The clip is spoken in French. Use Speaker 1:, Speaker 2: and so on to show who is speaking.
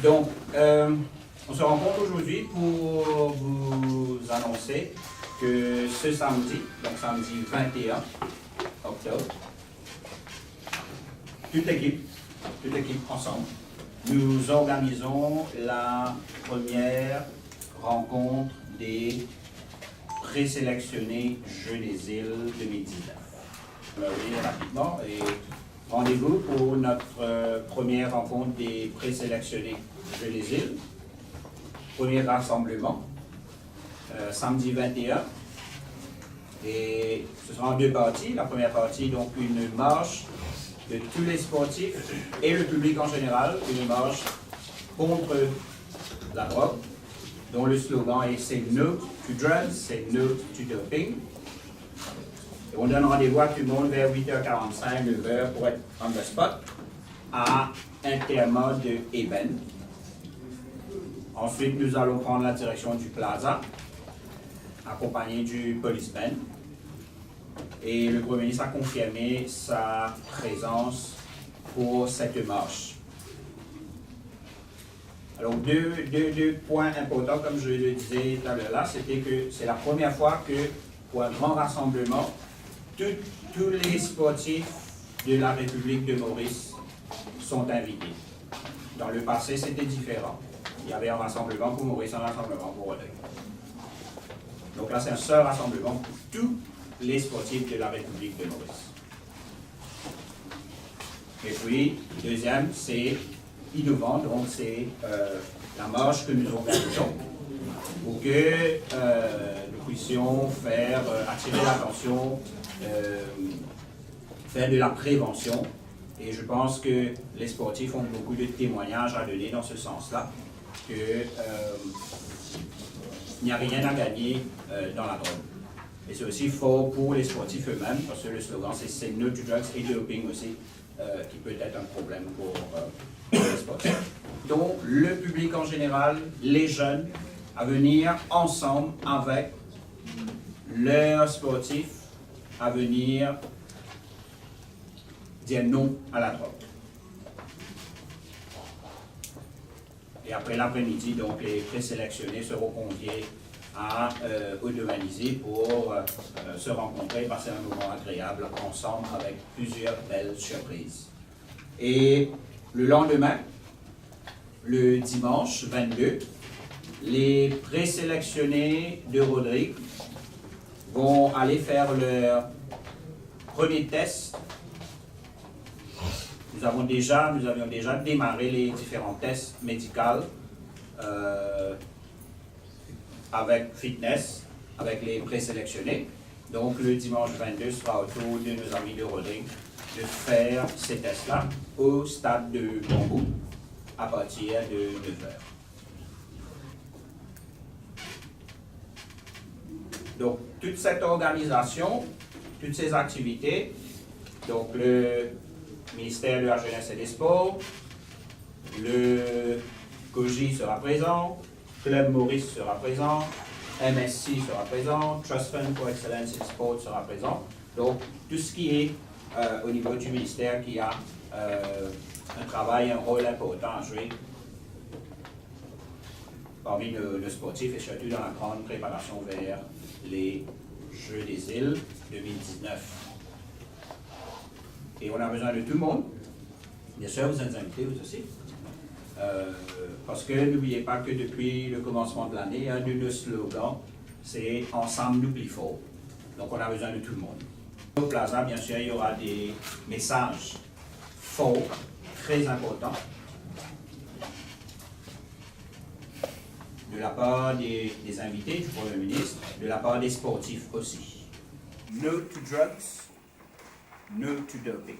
Speaker 1: Donc, on se rencontre aujourd'hui pour vous annoncer que ce samedi, donc samedi 21 octobre, toute l'équipe ensemble, nous organisons la première rencontre des présélectionnés Jeux des Îles 2019. On va revenir rapidement et rendez-vous pour notre première rencontre des présélectionnés Jeux des Îles. Premier rassemblement, samedi 21. Et ce sera en deux parties. La première partie, donc une marche de tous les sportifs et le public en général, une marche contre la drogue, dont le slogan est « Say no to drugs, say no to doping ». Et on donne rendez-vous à tout le monde vers 8h45, 9h pour être on the spot à Intermode de Eben. Ensuite, nous allons prendre la direction du Plaza, accompagné du policeman. Et le Premier ministre a confirmé sa présence pour cette marche. Alors, deux points importants, comme je le disais tout à l'heure là, c'était que c'est la première fois que, pour un grand rassemblement, tous les sportifs de la République de Maurice sont invités. Dans le passé, c'était différent. Il y avait un rassemblement pour Maurice, un rassemblement pour Rodrigue. Donc là, c'est un seul rassemblement pour tous les sportifs de la République de Maurice. Et puis, deuxième, c'est innovant, donc c'est la marche que nous organisons pour que nous puissions faire attirer l'attention, faire de la prévention. Et je pense que les sportifs ont beaucoup de témoignages à donner dans ce sens-là, qu'il n'y a rien à gagner dans la drogue. Et c'est aussi fort pour les sportifs eux-mêmes, parce que le slogan c'est « No to drugs » et doping aussi, qui peut être un problème pour les sportifs. Donc, le public en général, les jeunes, à venir ensemble avec leurs sportifs, à venir dire non à la drogue. Et après l'après-midi, donc les présélectionnés seront conviés à Audomalisé pour se rencontrer, passer un moment agréable ensemble avec plusieurs belles surprises. Et le lendemain, le dimanche 22, les présélectionnés de Rodrigue vont aller faire leur premier test. Nous avions déjà démarré les différents tests médicaux avec fitness, avec les présélectionnés. Donc le dimanche 22 sera au tour de nos amis de Rodrigue de faire ces tests-là au stade de Bambou à partir de 9h. Donc toute cette organisation, toutes ces activités, donc le ministère de la Jeunesse et des Sports, le COJI sera présent, Club Maurice sera présent, MSC sera présent, Trust Fund for Excellence in Sport sera présent. Donc, tout ce qui est au niveau du ministère qui a un travail, un rôle important à jouer parmi nos sportifs et surtout dans la grande préparation vers les Jeux des Îles 2019. Et on a besoin de tout le monde. Bien sûr, vous êtes invités, vous aussi. Parce que n'oubliez pas que depuis le commencement de l'année, un de nos slogans, c'est « Ensemble, nous plus fort ». Donc, on a besoin de tout le monde. Au Plaza, bien sûr, il y aura des messages forts, très importants, de la part des invités, du Premier ministre, de la part des sportifs aussi. No to drugs. No to doping.